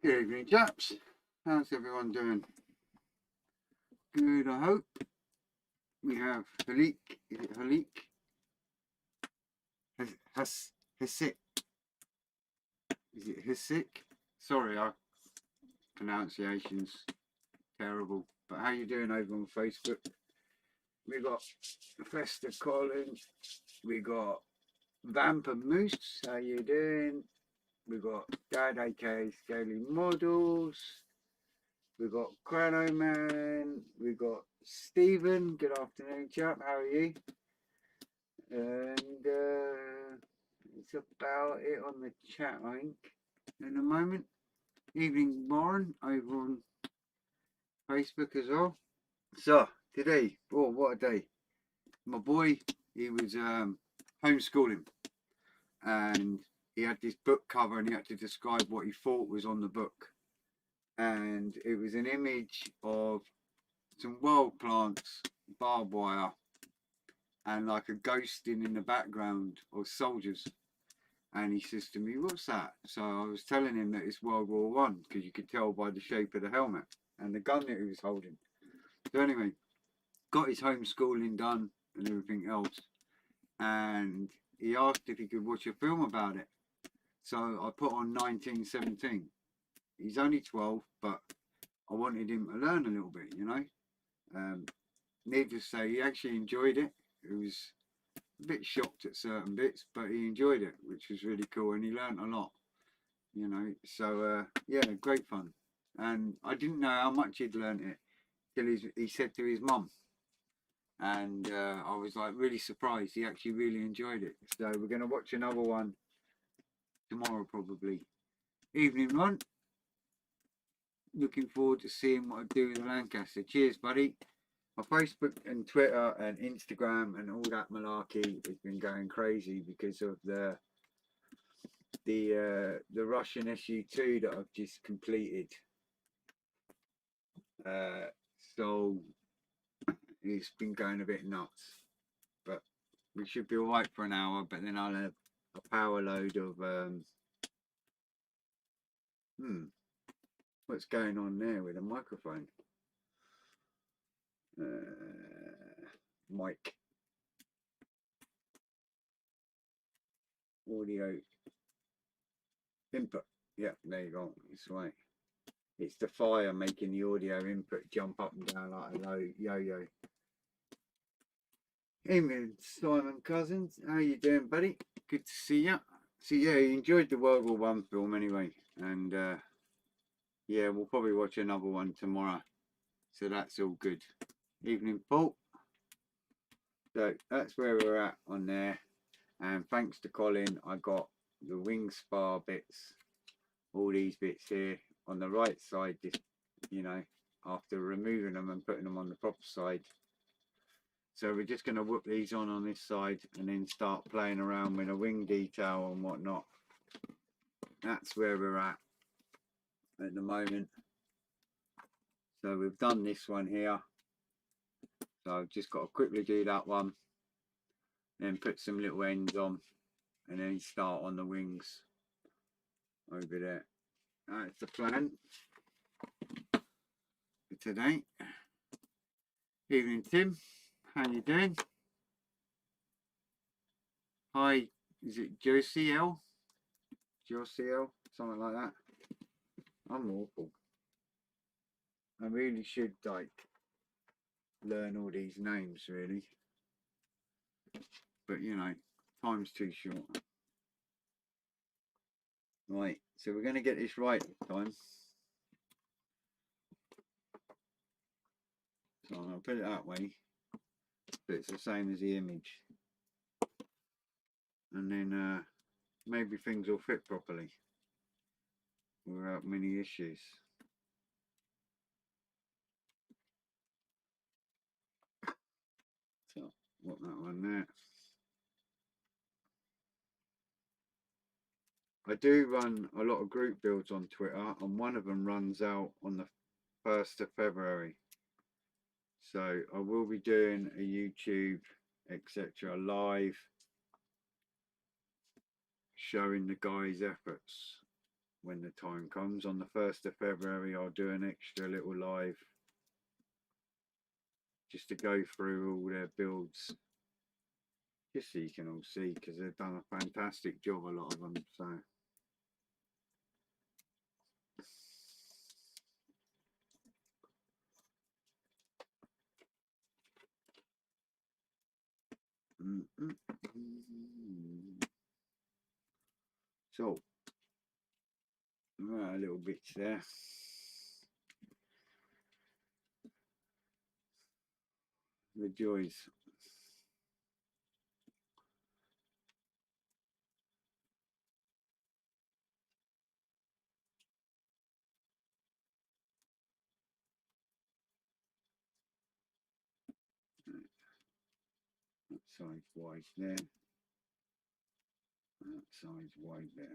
Good evening, chaps. How's everyone doing? Good, I hope. We have Halik. Is it Halik? Hasik. Is it Hasik? Sorry, our pronunciation's terrible. But how you doing over on Facebook? We got Fester Colin. We got Vamper Moose. How you doing? We got Dad aka Scaly Models. We got Chrono Man. We got Stephen. Good afternoon, chap. How are you? And it's about it on the chat, I think. In a moment. Evening, Warren, over on Facebook as well. So today, oh, what a day! My boy, he was homeschooling, and he had this book cover, and he had to describe what he thought was on the book. And it was an image of some wild plants, barbed wire, and like a ghosting in the background of soldiers. And he says to me, "What's that?" So I was telling him that it's World War One, because you could tell by the shape of the helmet and the gun that he was holding. So anyway, got his homeschooling done and everything else, and he asked if he could watch a film about it. So I put on 1917. He's only 12, but I wanted him to learn a little bit, you know. Needless to say, he actually enjoyed it. He was a bit shocked at certain bits, but he enjoyed it, which was really cool, and he learned a lot, you know. So yeah, great fun. And I didn't know how much he'd learnt it till he said to his mum, and I was like really surprised. He actually really enjoyed it. So we're going to watch another one tomorrow, probably evening one. Looking forward to seeing what I do with the Lancaster. Cheers, buddy. My Facebook and Twitter and Instagram and all that malarkey has been going crazy because of the Russian SU2 that I've just completed. So it's been going a bit nuts, but we should be alright for an hour. But then I'll have a power load of what's going on there with the microphone? Mic audio input. Yeah, there you go. It's right. It's the fire making the audio input jump up and down like a low yo-yo. Evening, Simon Cousins. How you doing, buddy? Good to see you. So yeah, you enjoyed the World War One film anyway, and yeah, we'll probably watch another one tomorrow. So that's all good. Evening, Paul. So that's where we're at on there. And thanks to Colin, I got the wing spar bits, all these bits here on the right side, just, you know, after removing them and putting them on the proper side. So we're just going to whip these on this side and then start playing around with a wing detail and whatnot. That's where we're at the moment. So we've done this one here. So I've just got to quickly do that one, then put some little ends on, and then start on the wings over there. That's the plan for today. Evening, Tim. How you doing? Hi, is it Josiel? Josiel? Something like that. I'm awful. I really should like learn all these names really. But you know, time's too short. Right, so we're going to get this right this time. So I'm going to put it that way, but it's the same as the image. And then maybe things will fit properly without many issues. So, what that one there. I do run a lot of group builds on Twitter, and one of them runs out on the 1st of February. So I will be doing a YouTube, etc. live showing the guys' efforts when the time comes. On the 1st of February I'll do an extra little live just to go through all their builds, just so you can all see, because they've done a fantastic job, a lot of them. So so a little bits there. The joys. That side's wide there. That side's wide there.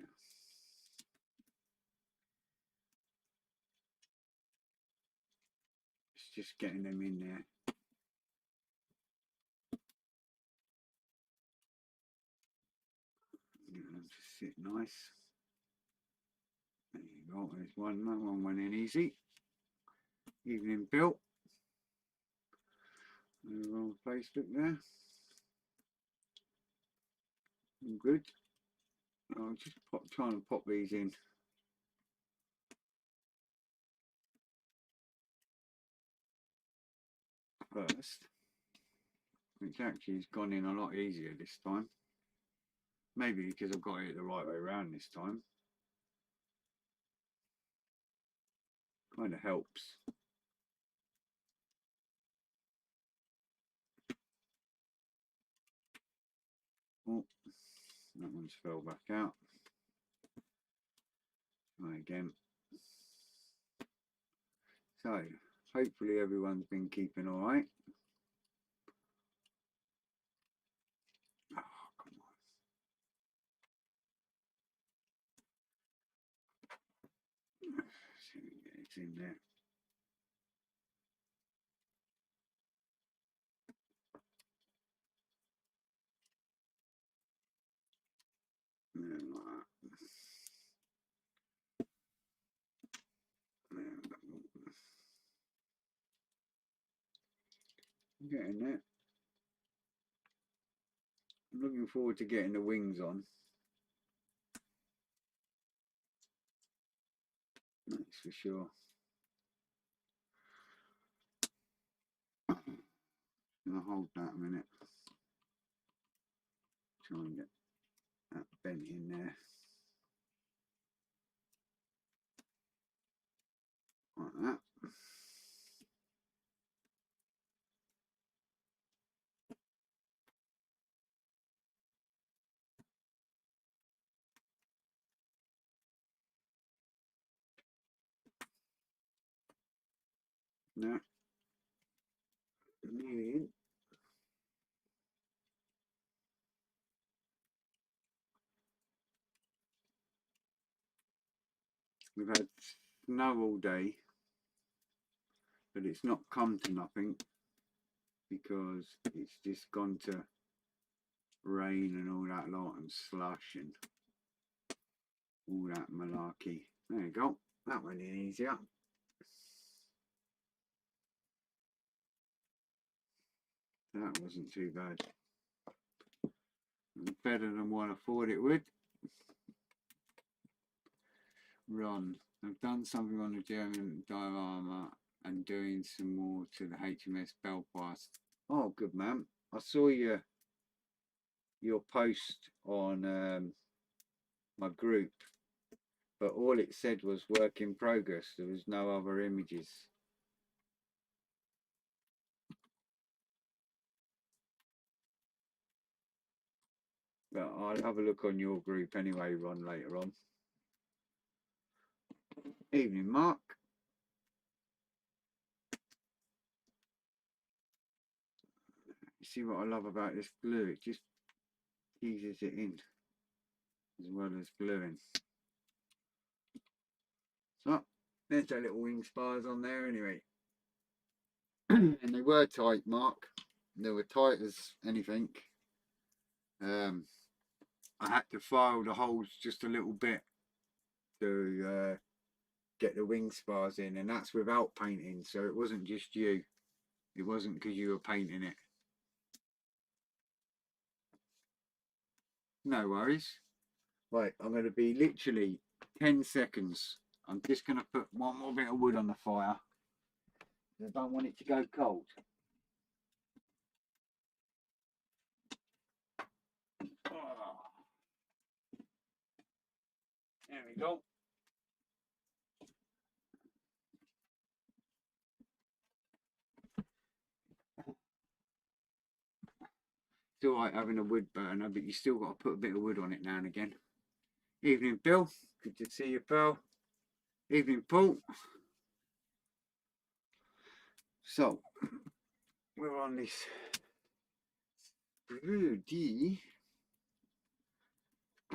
It's just getting them in there. Get them to sit nice. There you go. There's one. That one went in easy. Evening Bill. Over on Facebook there. Good. I'll just try and pop these in. First, which actually has gone in a lot easier this time. Maybe because I've got it the right way around this time. Kind of helps. Oh, that one's fell back out. Try again. So, hopefully everyone's been keeping all right. Oh, come on. See if we can get it in there. I'm getting there. I'm looking forward to getting the wings on. That's for sure. I'll hold that a minute. Try and get that bent in there. Like that. No. Nearly in. We've had snow all day, but it's not come to nothing because it's just gone to rain and all that lot and slush and all that malarkey. There you go. That went in easier. That wasn't too bad. Better than what I thought it would. Ron, I've done something on the German diorama and doing some more to the HMS Belfast. Oh, good man. I saw your post on my group, but all it said was work in progress. There was no other images. But I'll have a look on your group anyway, Ron, later on. Evening, Mark. You see what I love about this glue? It just eases it in as well as gluing. So there's their little wing spars on there anyway. And they were tight, Mark. They were tight as anything. I had to file the holes just a little bit to get the wing spars in, and that's without painting, so it wasn't just you. It wasn't because you were painting it. No worries. Right, I'm going to be literally 10 seconds. I'm just going to put one more bit of wood on the fire. I don't want it to go cold. Oh, there we go. It's all right having a wood burner, but you still got to put a bit of wood on it now and again. Evening, Bill. Good to see you, Bill. Evening, Paul. So, we're on this Rudy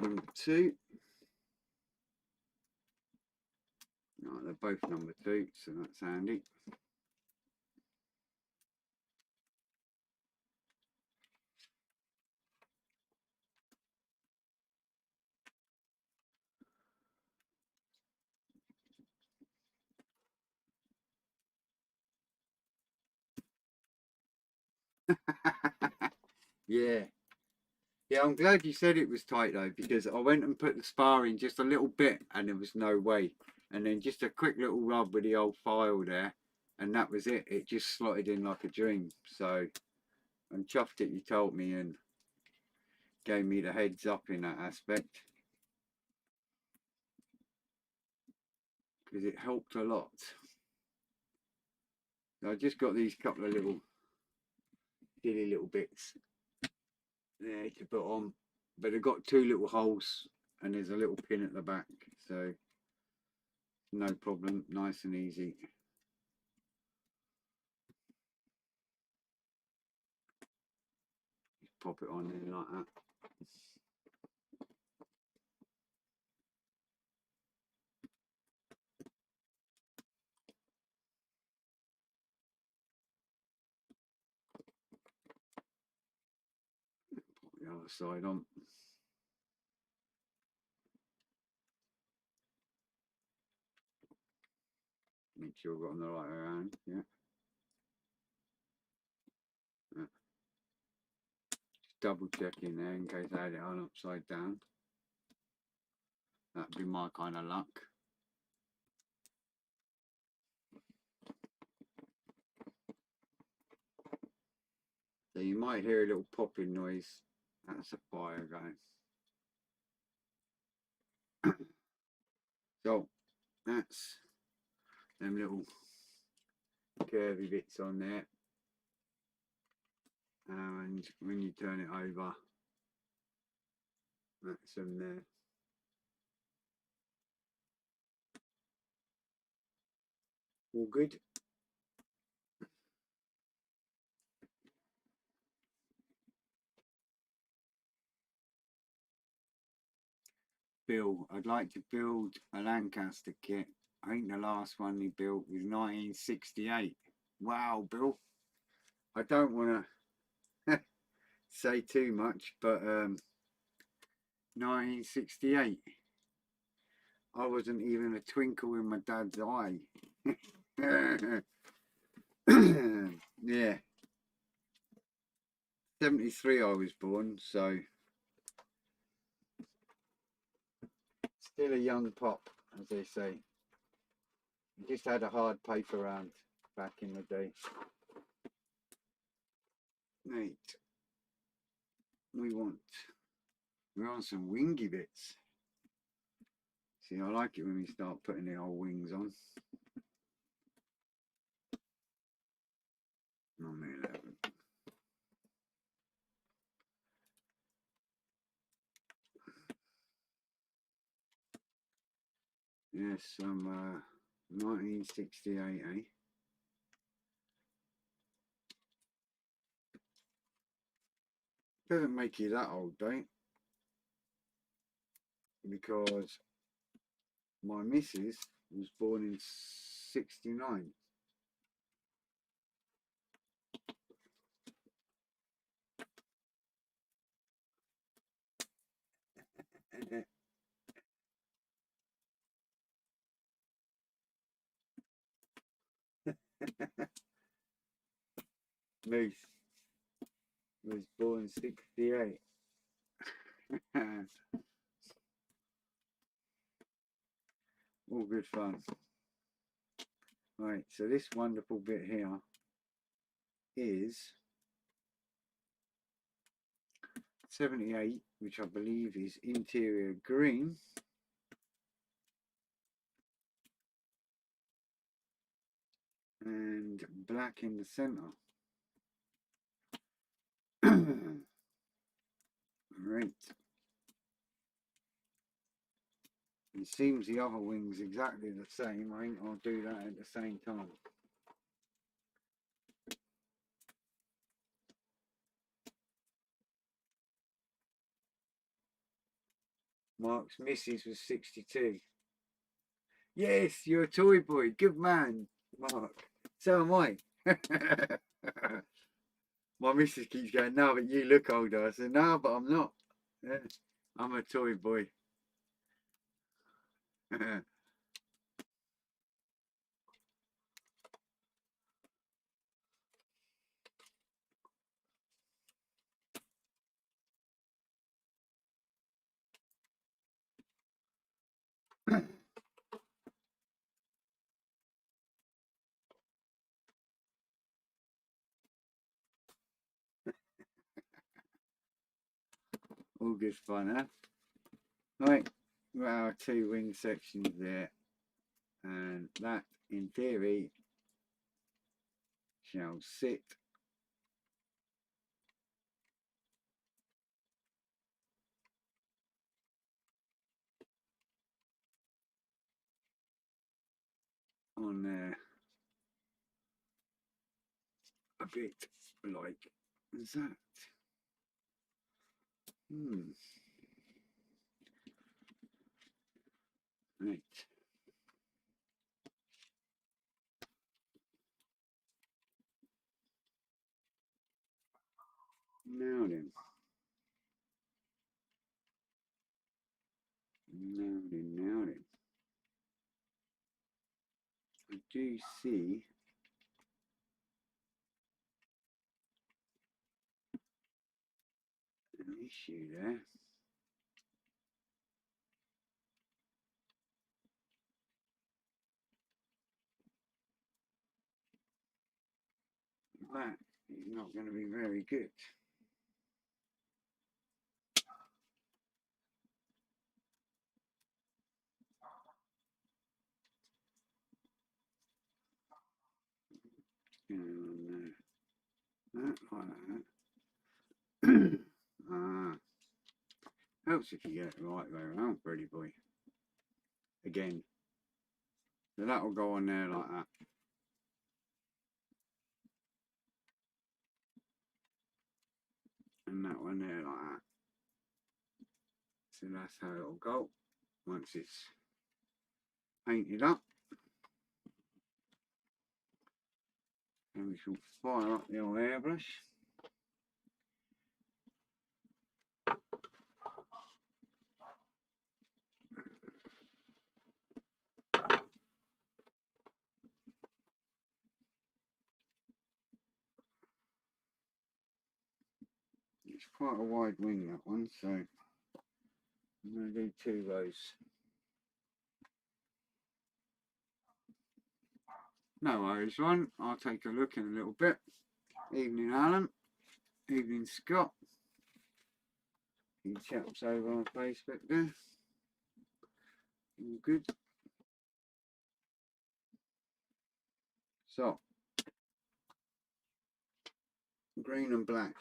number 2. No, they're both number 2, so that's handy. Yeah. Yeah, I'm glad you said it was tight though, because I went and put the spar in just a little bit and there was no way. And then just a quick little rub with the old file there, and that was it. It just slotted in like a dream. So I'm chuffed that you told me and gave me the heads up in that aspect, because it helped a lot. So I just got these couple of little dilly little bits there to put on, but they've got 2 little holes and there's a little pin at the back, so no problem, nice and easy. Just pop it on there like that. Put the other side on. Make sure I've got them the right way around, yeah. Just double checking there in case I had it on upside down. That'd be my kind of luck. So you might hear a little popping noise. That's a fire going. So that's them little curvy bits on there. And when you turn it over, that's them there. All good. Bill, I'd like to build a Lancaster kit. I think the last one he built was 1968. Wow, Bill. I don't want to say too much, but 1968. I wasn't even a twinkle in my dad's eye. Yeah. 73 I was born, so still a young pop, as they say. Just had a hard paper round back in the day. Mate, we're on some wingy bits. See, I like it when we start putting the old wings on. On the 11. Yes, some 1968, eh? Doesn't make you that old, don't? Because my missus was born in 69. Moose was born 68. All good fun. Right, so this wonderful bit here is 78, which I believe is interior green. And black in the centre. Right. It seems the other wing's exactly the same. I think I'll do that at the same time. Mark's missus was 62. Yes, you're a toy boy. Good man, Mark. So am I. My missus keeps going, no, but you look older. I said, no, but I'm not. Yeah, I'm a toy boy. All good fun, huh? Right, well, our two wing sections there. And that, in theory, shall sit on there a bit like that. Right. Now then. Now then. I do see an issue there. That is not going to be very good. That like that. Helps if you get it the right way around, pretty boy. Again. So that will go on there like that. And that one there like that. So that's how it'll go once it's painted up. And we shall fire up the old airbrush. It's quite a wide wing, that one, so I'm going to do 2 rows. No worries, one. I'll take a look in a little bit. Evening, Alan. Evening, Scott. You chaps over on Facebook there. All good. So, green and black.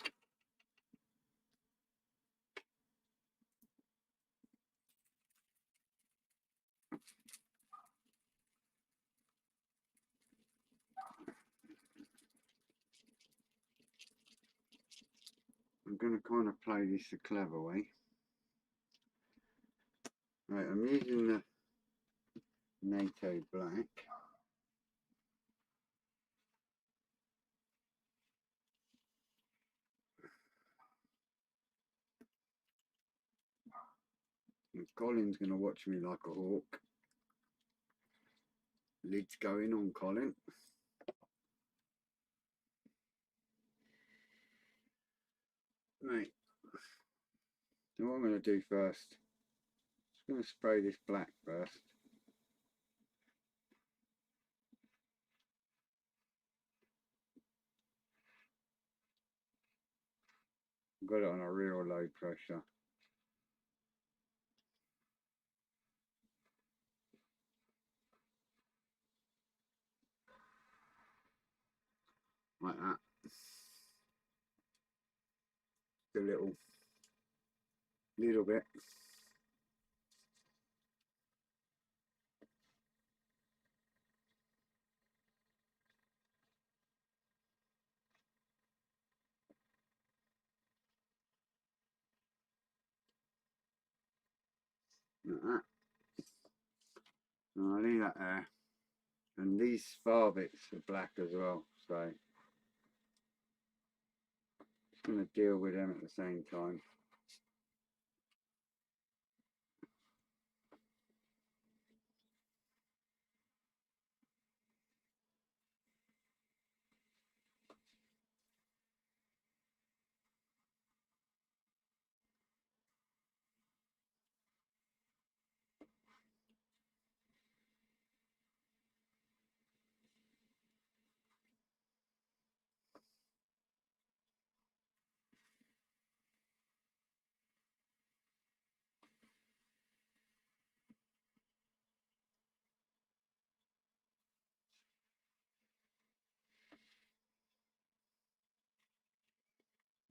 I'm going to kind of play this the clever way. Right, I'm using the NATO black. And Colin's going to watch me like a hawk. Lid's going on Colin. So what I'm going to do first, I'm going to spray this black first. I've got it on a real low pressure. Like that. A little bit. Like that. And I'll leave that there. And these spar bits are black as well, so just going to deal with them at the same time.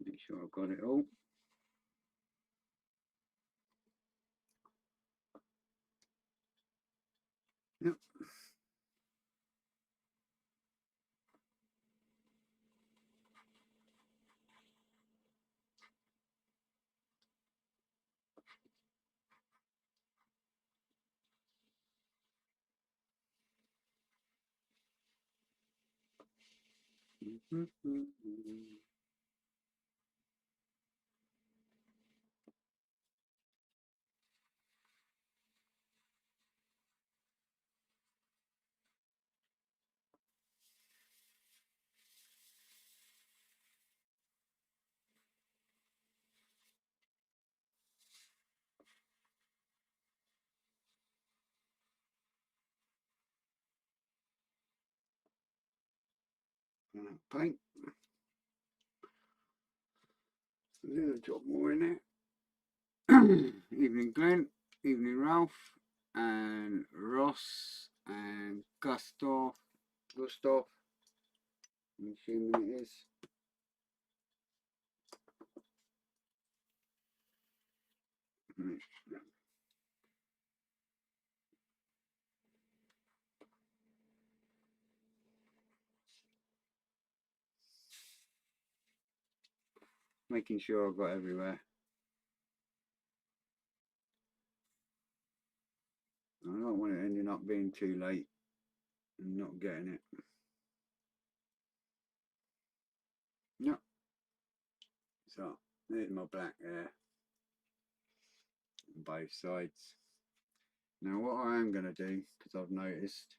Make sure I've got it all. Yep. Paint. A little drop more in it. Evening Glenn, evening Ralph, and Ross, and Gustav. I'm assuming it is. Making sure I've got everywhere. I don't want it ending up being too late and not getting it. No. So there's my black there on both sides. Now what I am going to do, because I've noticed,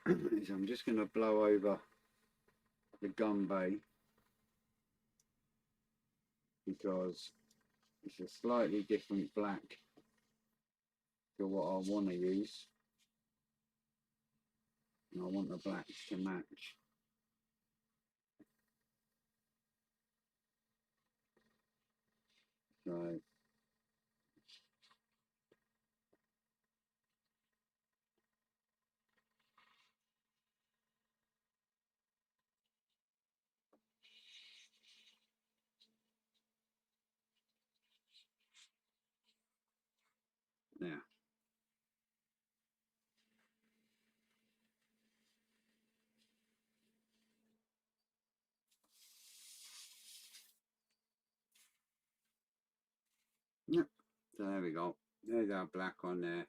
is I'm just going to blow over the gun bay, because it's a slightly different black to what I want to use, and I want the blacks to match. So yeah. Yep. So there we go. There's our black on there.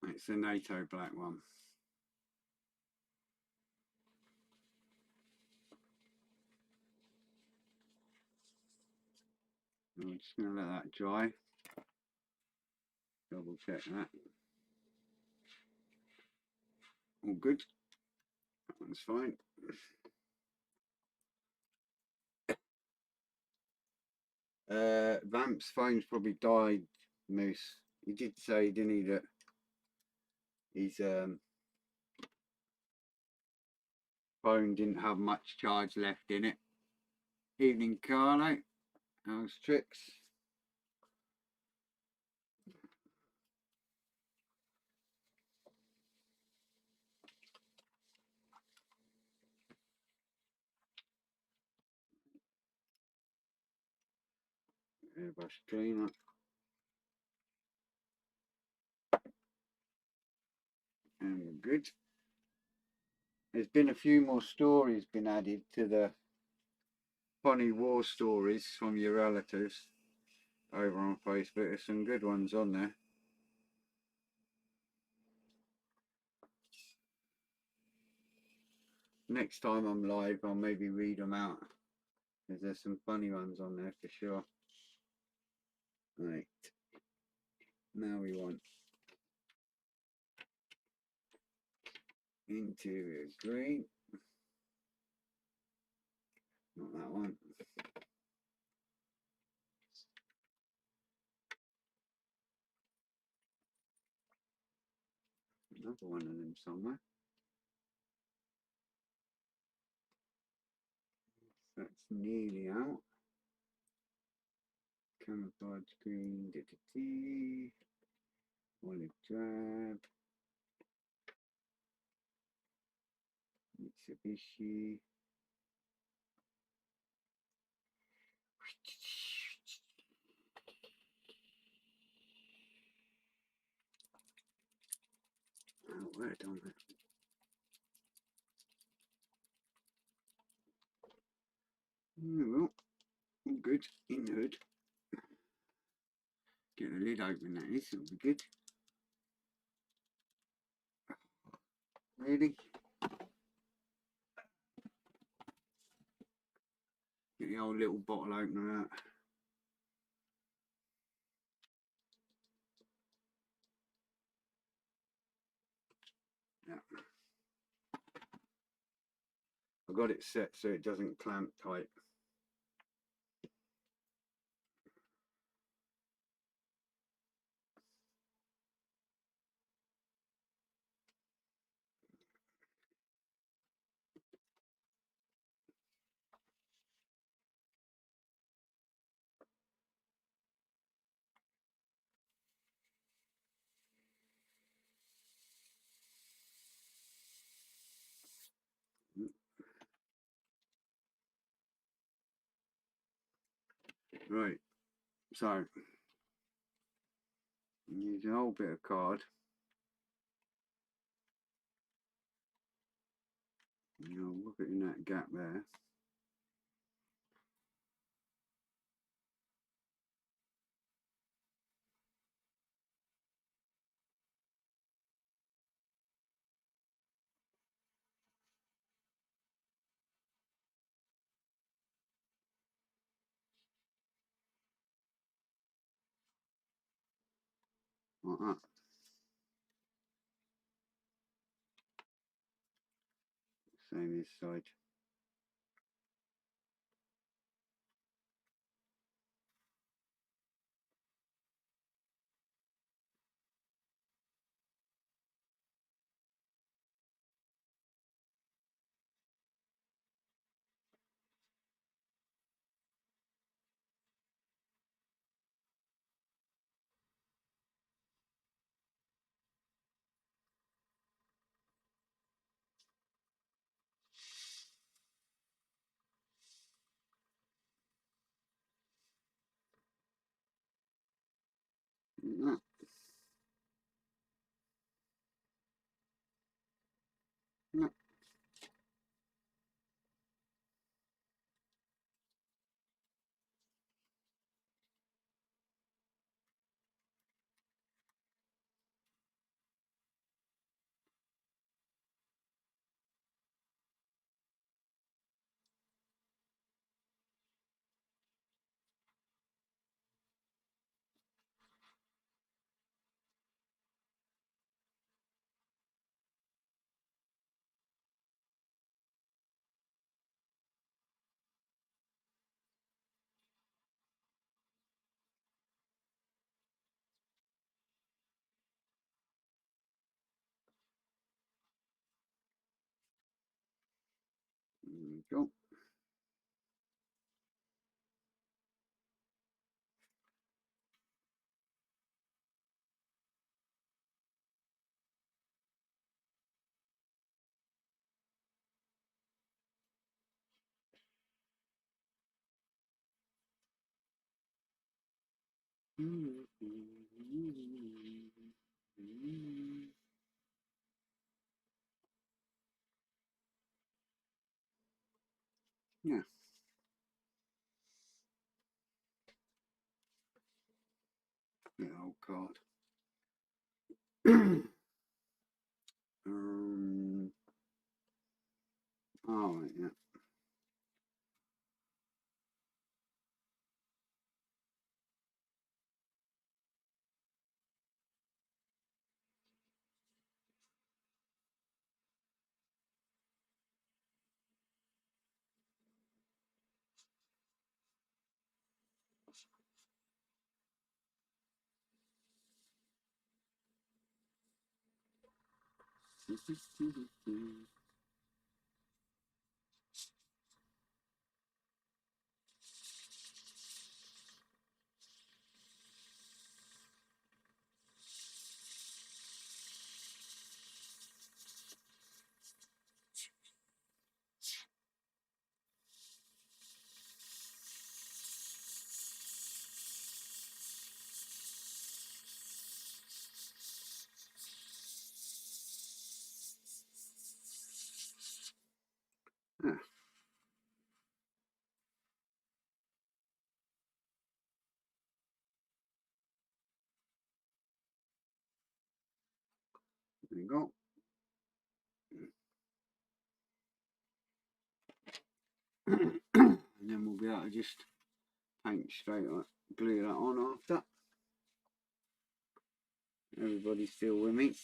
It's the NATO black one. I'm just going to let that dry. Double check that. All good. That one's fine. Vamp's phone's probably died, Moose. He did say, didn't he, that his phone didn't have much charge left in it. Evening, Carlo. How's tricks? Airbrush cleaner. And we're good. There's been a few more stories been added to the funny war stories from your relatives over on Facebook. There's some good ones on there. Next time I'm live, I'll maybe read them out, because there's some funny ones on there for sure. Right, now we want interior green, not that one. Another one of them somewhere. That's nearly out. Camouflage green, olive drab, Mitsubishi. Oh, word on that. Well, all good in the hood. Get the lid open, that is, it'll be good. Really? Get the old little bottle opener out. Yeah. I've got it set so it doesn't clamp tight. Right, so use an old bit of card. You'll look at in that gap there. Like that. Same this side. Cool. Yeah. Yeah, old card. Oh, yeah. Yeah. There you go. And then we'll be able to just paint straight up, glue that on after. Everybody still with me?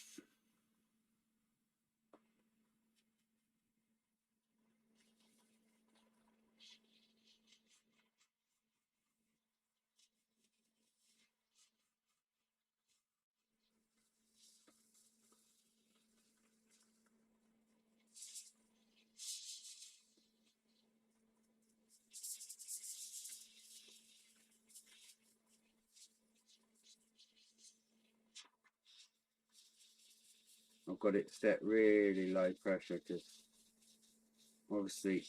I've got it set really low pressure because obviously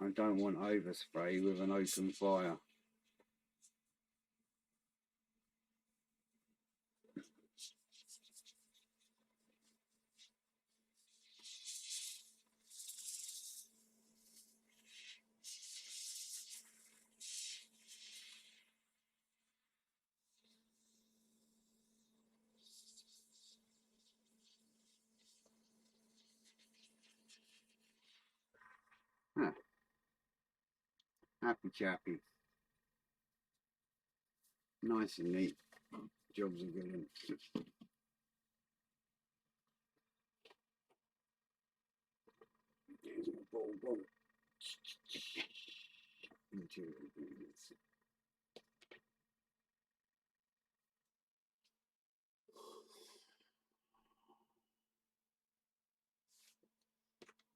I don't want overspray with an open fire. Huh. Happy chappy. Nice and neat. Jobs are good. There's my ball.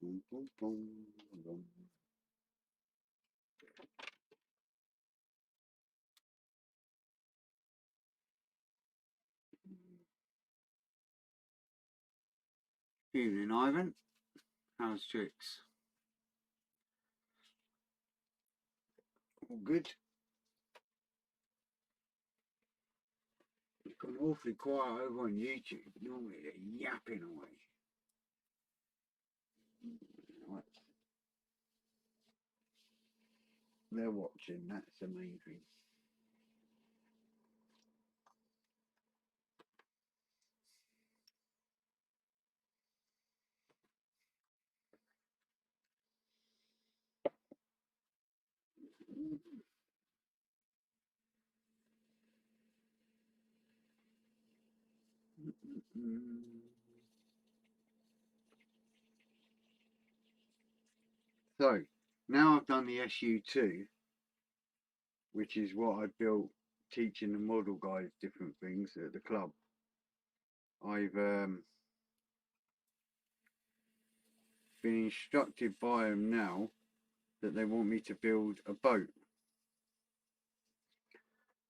Boom, boom, boom, boom. Evening, Ivan. How's tricks? All good. It's gone awfully quiet over on YouTube. Normally they're yapping away. Right. They're watching, that's the main thing. So, now I've done the SU2, which is what I built teaching the model guys different things at the club. I've been been instructed by them now that they want me to build a boat.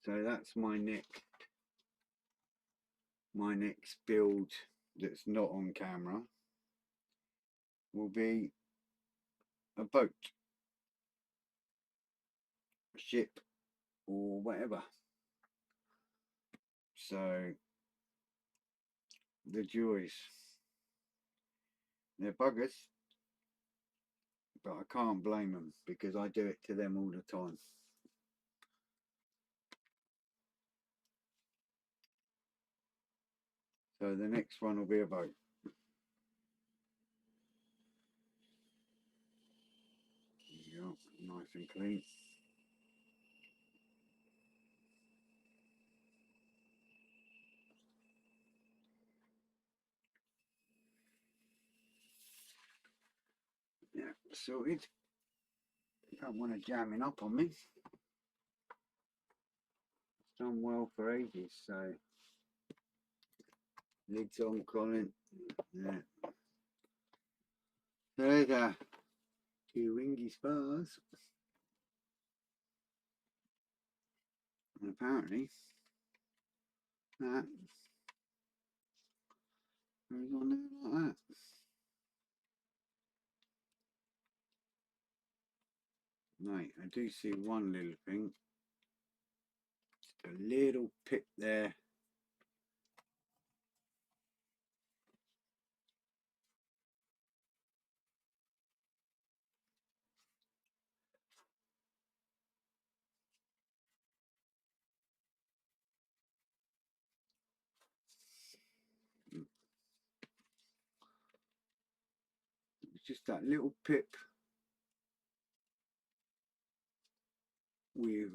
So that's my next build that's not on camera will be a boat, a ship, or whatever. So the joys, they're buggers, but I can't blame them because I do it to them all the time. So the next one will be a boat. Yeah, nice and clean. Yeah, sorted. Don't want to jamming up on me. It's done well for ages, so lids on, Colin. Yeah. There's a 2 wingy spars. And apparently that goes on there like that. Right, I do see one little thing. Just a little pip there. It's just that little pip with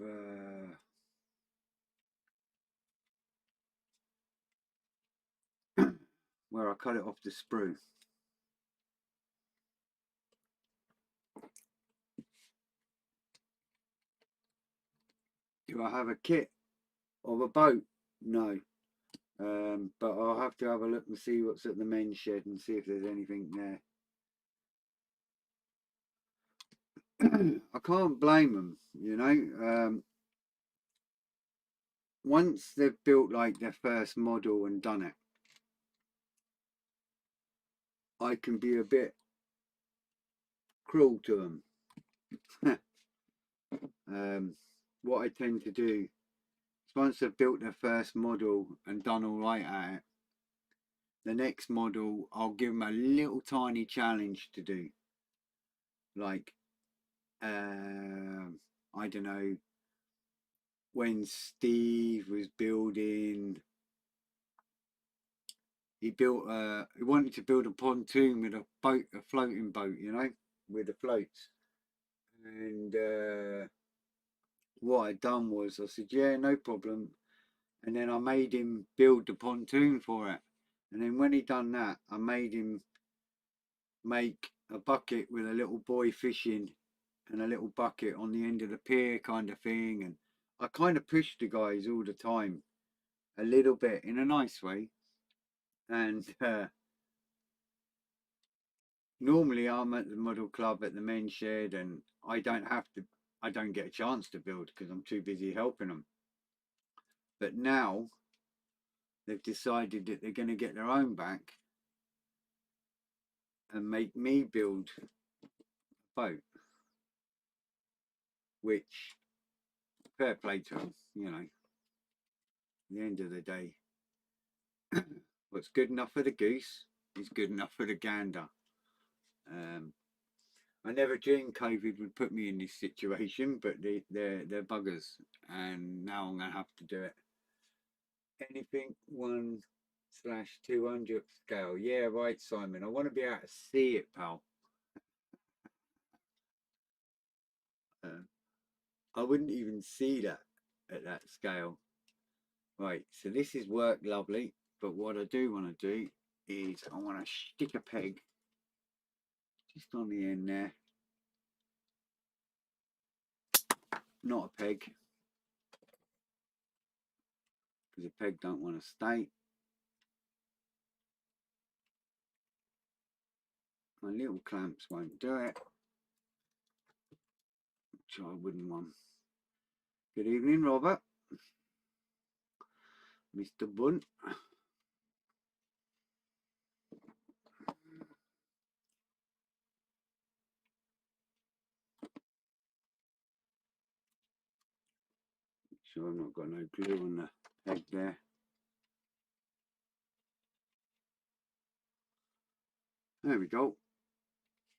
where I cut it off the sprue. Do I have a kit of a boat? No. But I'll have to have a look and see what's at the men's shed and see if there's anything there. I can't blame them, you know. Once they've built like their first model and done it, I can be a bit cruel to them. What I tend to do is once they've built their first model and done all right at it, the next model I'll give them a little tiny challenge to do. Like, I don't know, when Steve was building, he wanted to build a pontoon with a boat, a floating boat, you know, with the floats. And what I'd done was I said, yeah, no problem. And then I made him build the pontoon for it. And then when he done that, I made him make a bucket with a little boy fishing and a little bucket on the end of the pier kind of thing. And I kind of pushed the guys all the time a little bit in a nice way. And normally I'm at the model club at the men's shed and I don't get a chance to build because I'm too busy helping them. But now they've decided that they're going to get their own back and make me build a boat, which fair play to them, you know. At the end of the day, what's good enough for the goose is good enough for the gander. I never dreamed COVID would put me in this situation, but they're buggers, and now I'm gonna have to do it. Anything 1/200 scale. Yeah, right, Simon. I want to be able to see it, pal. I wouldn't even see that at that scale. Right, so this is worked lovely, but what I do want to do is I want to stick a peg just on the end there. Not a peg, because a peg don't want to stay. My little clamps won't do it. Try a wooden one. Good evening, Robert. Mr. Bunt. Sure, I've not got no glue on the egg there. There we go.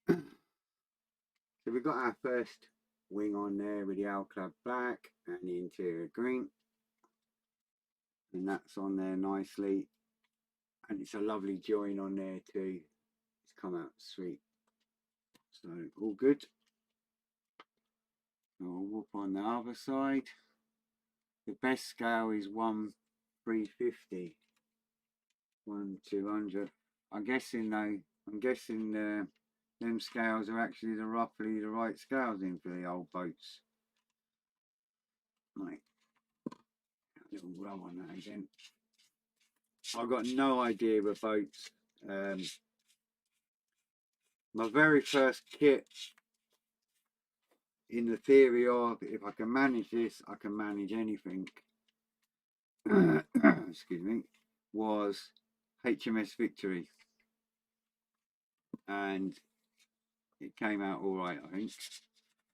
So we've got our first wing on there with the Alclad black and the interior green. And that's on there nicely. And it's a lovely join on there too. It's come out sweet. So all good. So I'll whoop on the other side. The best scale is 1/350. 1/200. I'm guessing though. I'm guessing them scales are actually roughly the right scales in for the old boats. Right. A little rub on that again. I've got no idea with boats. My very first kit, in the theory of if I can manage this, I can manage anything. Excuse me. Was HMS Victory, and it came out all right, I think.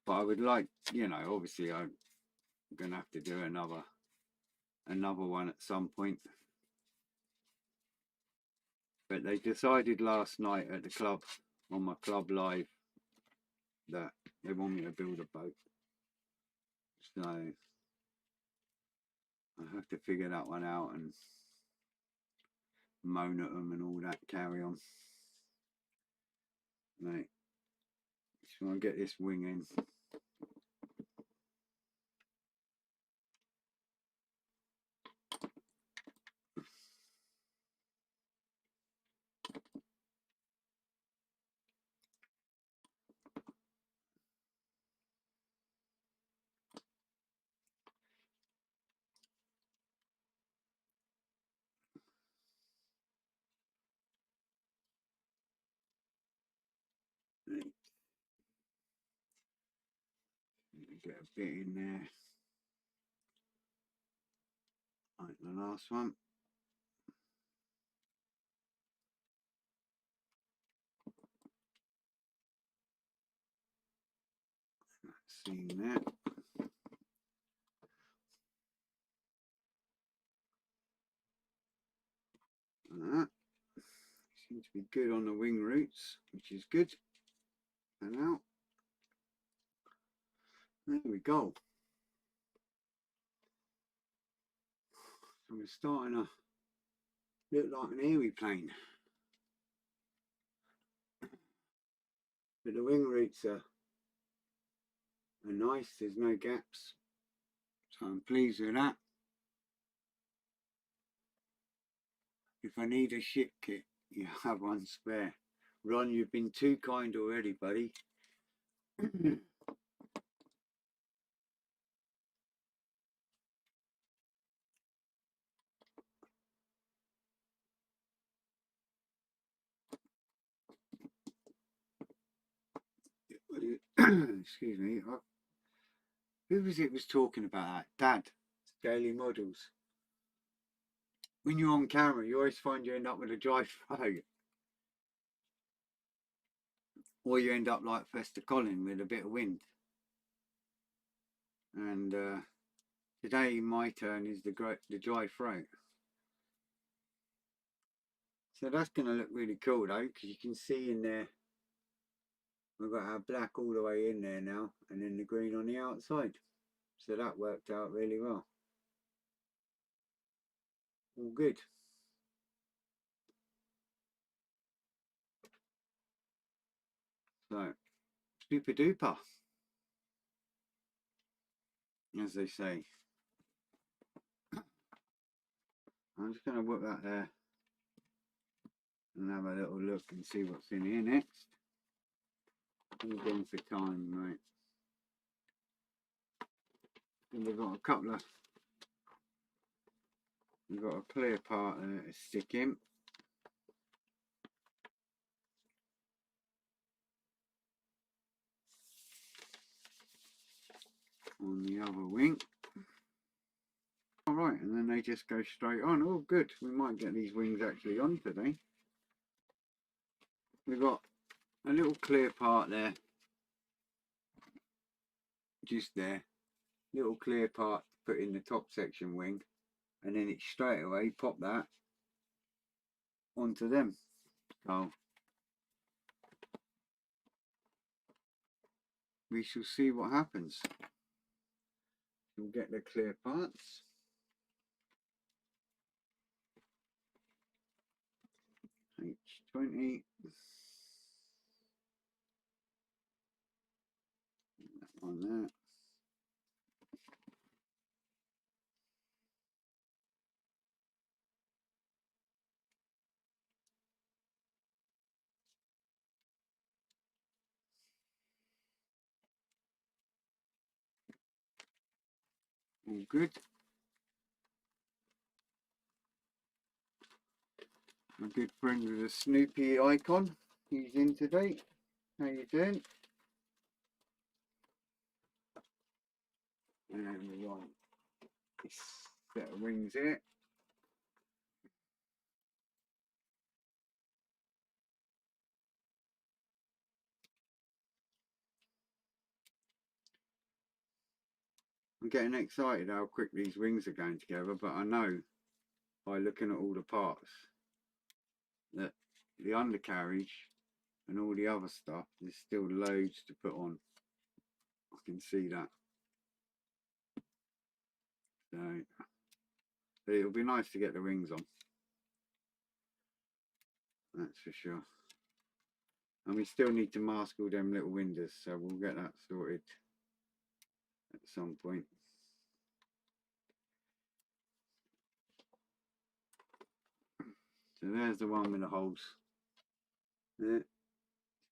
But I would like, you know, obviously I'm gonna have to do another one at some point. But they decided last night at the club, on my club live, that they want me to build a boat. So I have to figure that one out and moan at them and all that carry on. Right, just want to get this wing in. Right. Get a bit in there, like the last one. That's seen that. That seems to be good on the wing roots, which is good. And out. There we go. So we're starting to look like an aeroplane. But the wing roots are nice, there's no gaps. So I'm pleased with that. If I need a ship kit, you have one spare. Ron, you've been too kind already, buddy. Excuse me. Who was it was talking about that? Dad, Daily Models. When you're on camera, you always find you end up with a dry throat. Or you end up like Fester Colin with a bit of wind. And today my turn is the dry throat. So that's going to look really cool though, because you can see in there, we've got our black all the way in there now, and then the green on the outside. So that worked out really well. All good. So, super duper, as they say. I'm just going to whip that there and have a little look and see what's in here next. I'm going for time, right? And we've got a couple of, we've got a clear part there to stick in. on the other wing. Alright, and then they just go straight on. Oh good, we might get these wings actually on today. We've got a little clear part there, just there, little clear part to put in the top section wing, and then it straight away pop that onto them. So we shall see what happens. We'll get the clear parts. H20. That one there. All good. My good friend with a Snoopy icon. He's in today. How you doing? And we want this set of wings here. I'm getting excited how quick these wings are going together, but I know by looking at all the parts that the undercarriage and all the other stuff, there's still loads to put on. I can see that. So but it'll be nice to get the wings on. That's for sure. And we still need to mask all them little windows, so we'll get that sorted at some point. So there's the one with the holes. There.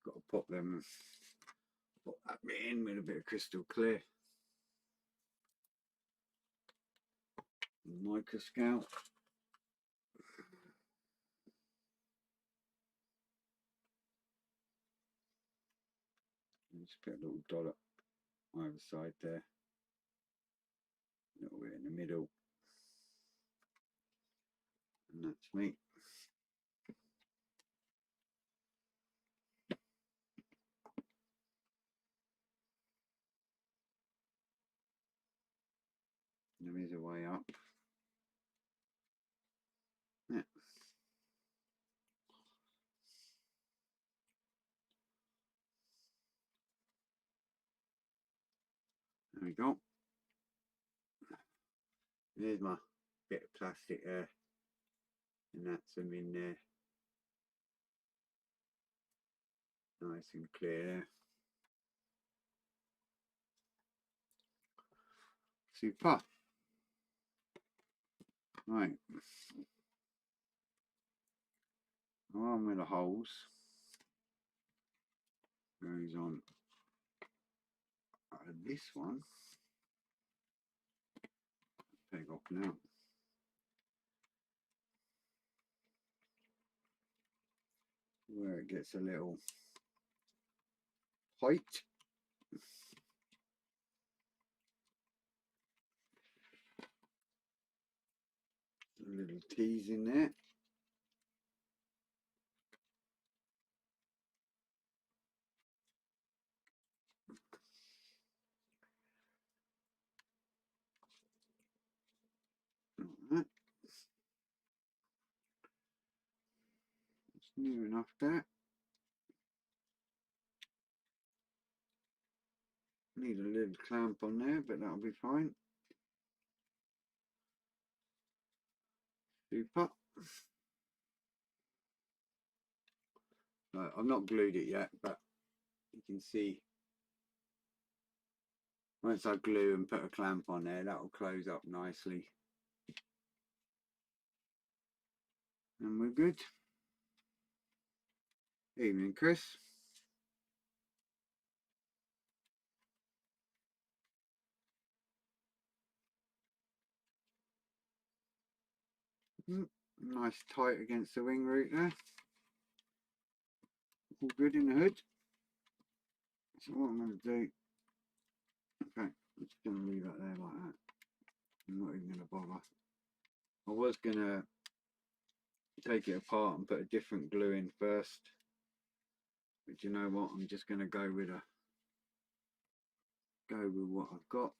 Got to pop them, pop that bit in with a bit of crystal clear. Microscope. Just put a little dollop either side there. A little bit in the middle. And that's me. There is a way up. Yeah. There we go. There's my bit of plastic there. And that's them in there. Nice and clear there. Super. Right. One with the holes goes on this one. Take off now. Where it gets a little height. A little tease in there. Right. It's near enough there. Need a little clamp on there, but that'll be fine. Super. Right, I've not glued it yet, but you can see once I glue and put a clamp on there, that will close up nicely. And we're good. Evening, Chris. Nice tight against the wing root there. All good in the hood. So what I'm going to do, okay, I'm just going to leave that there like that. I'm not even going to bother. I was going to take it apart and put a different glue in first, but you know what, I'm just going to go with what I've got.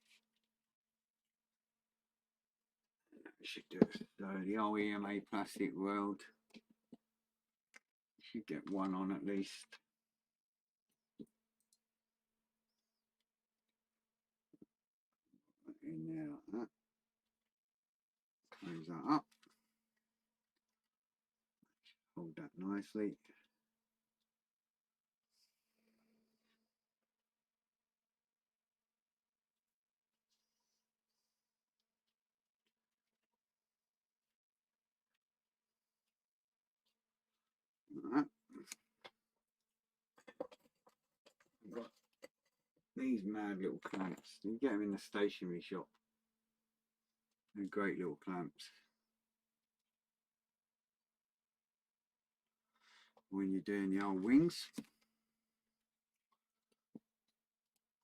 That should do it. So the old EMA plastic world, should get one on at least. In there like that. Close that up. Hold that nicely. Like that. I've got these mad little clamps. You get them in the stationery shop. They're great little clamps. When you're doing the old wings.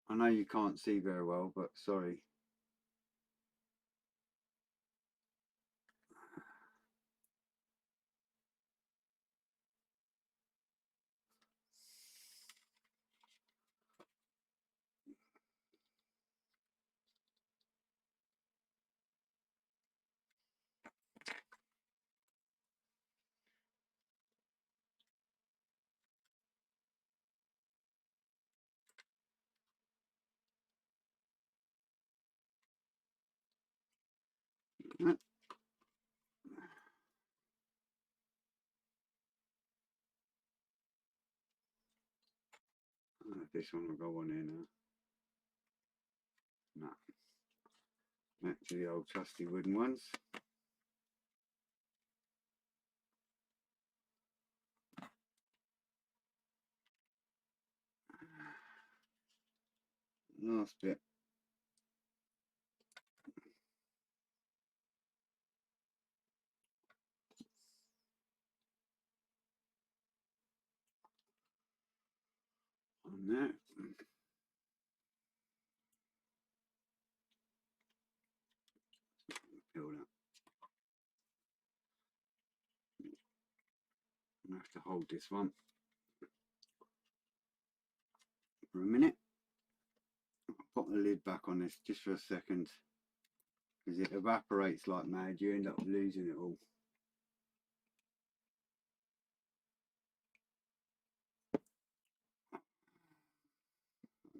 I know you can't see very well, but sorry. This one will go on here now. No. Back to the old trusty wooden ones. Last bit. On there. Peel that. I have to hold this one for a minute. I'll put the lid back on this just for a second, because it evaporates like mad. You end up losing it all.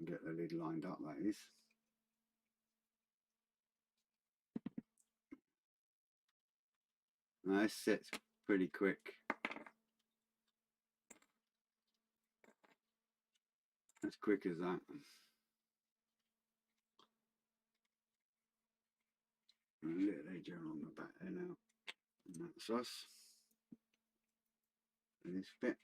Get the lid lined up like this. Now this sets pretty quick. As quick as that. A little edge on the back there now. And that's us. And this bit.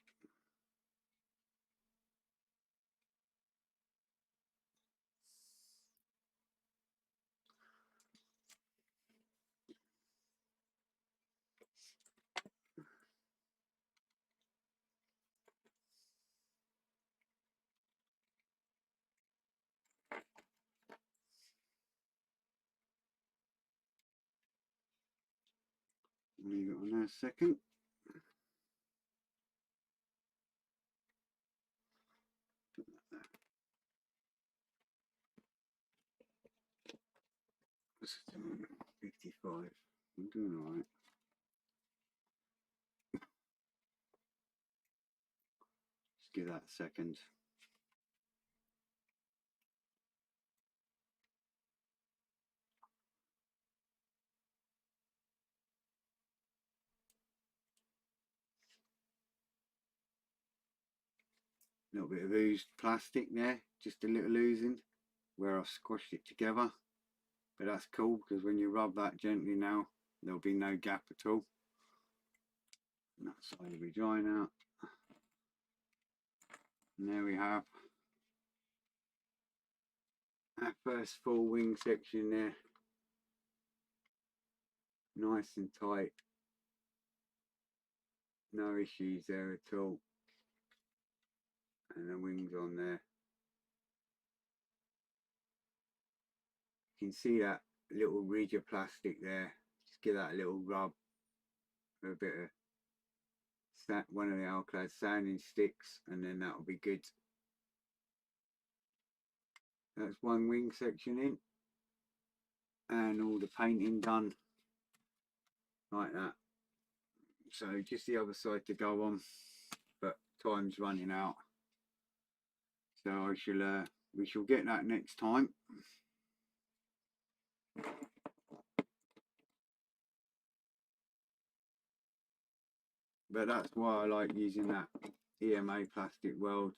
Leave it on there a second. Put that there. 55. I'm doing alright. Just give that a second. A little bit of oozed plastic there, just a little oozing where I've squashed it together. But that's cool, because when you rub that gently now, there'll be no gap at all. And that side will be drying out. And there we have our first full wing section there. Nice and tight. No issues there at all. And the wings on there. can see that little ridge of plastic there. Just give that a little rub with a bit of one of the Alclad sanding sticks, and then that'll be good. That's one wing section in, and all the painting done like that. So just the other side to go on, but time's running out, so I shall we shall get that next time. But that's why I like using that EMA plastic weld.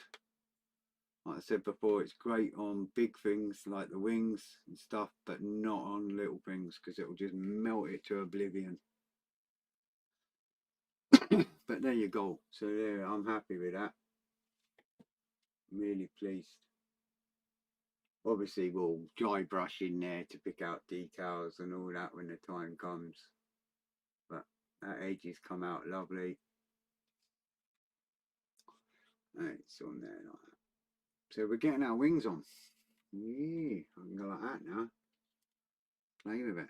Like I said before, it's great on big things like the wings and stuff, but not on little things, because it will just melt it to oblivion. But there you go. So there, I'm happy with that. Really pleased. Obviously we'll dry brush in there to pick out details and all that when the time comes, but that edges come out lovely. It's on there like that. So we're getting our wings on. Yeah, I can go like that now. Play with it.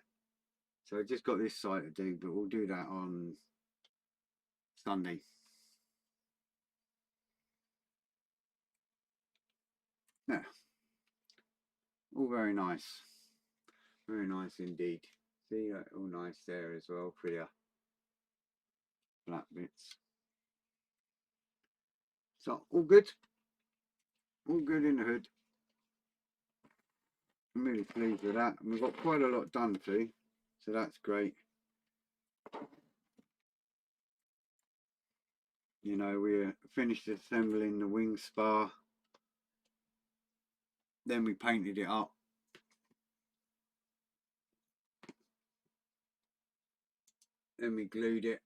So I just got this side to do, but we'll do that on Sunday. Yeah, all very nice. Very nice indeed. See, all nice there as well for your black bits. So all good. All good in the hood. I'm really pleased with that. And we've got quite a lot done too, so that's great. You know, we finished assembling the wing spar, then we painted it up, then we glued it,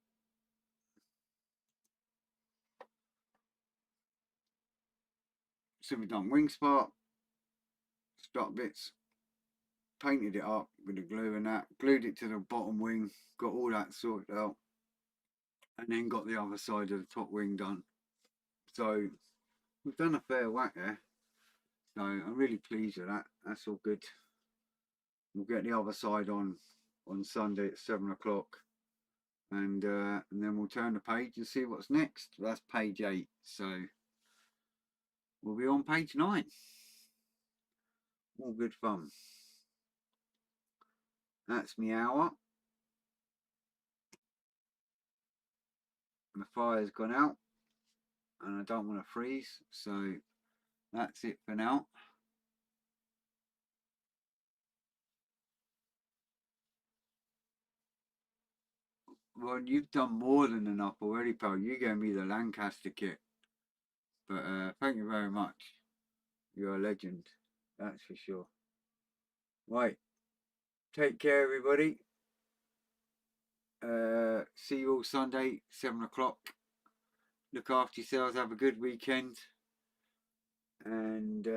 so we've done wing spar, strut bits, painted it up with the glue and that, glued it to the bottom wing, got all that sorted out, and then got the other side of the top wing done. So we've done a fair whack there, so I'm really pleased with that. That's all good. We'll get the other side on Sunday at 7 o'clock, and then we'll turn the page and see what's next. That's page 8, so we'll be on page 9. All good fun. That's me hour. My fire's gone out and I don't want to freeze, so that's it for now. Well, you've done more than enough already, pal. You gave me the Lancaster kit, but thank you very much. You're a legend, that's for sure. Right, take care everybody. See you all Sunday, 7 o'clock. Look after yourselves, have a good weekend, and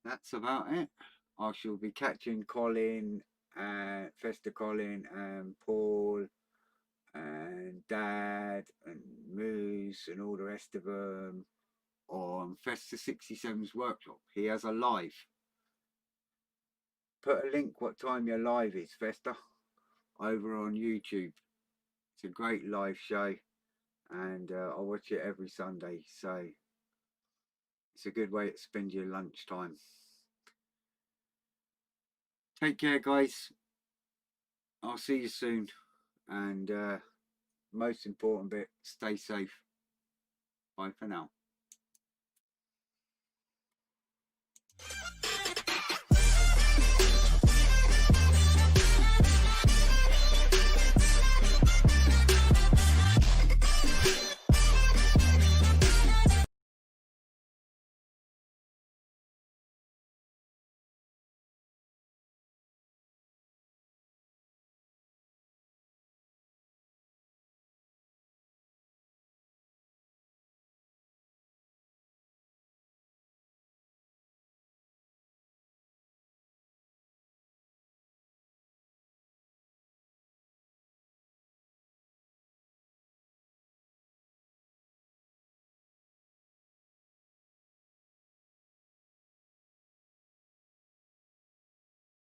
that's about it. I shall be catching Colin and Fester Colin and Paul and Dad and Moose and all the rest of them on Fester 67's workshop. He has a live. Put a link what time your live is, Fester, over on YouTube. It's a great live show, and I watch it every Sunday, so it's a good way to spend your lunchtime. Take care, guys. I'll see you soon, and most important bit, stay safe. Bye for now.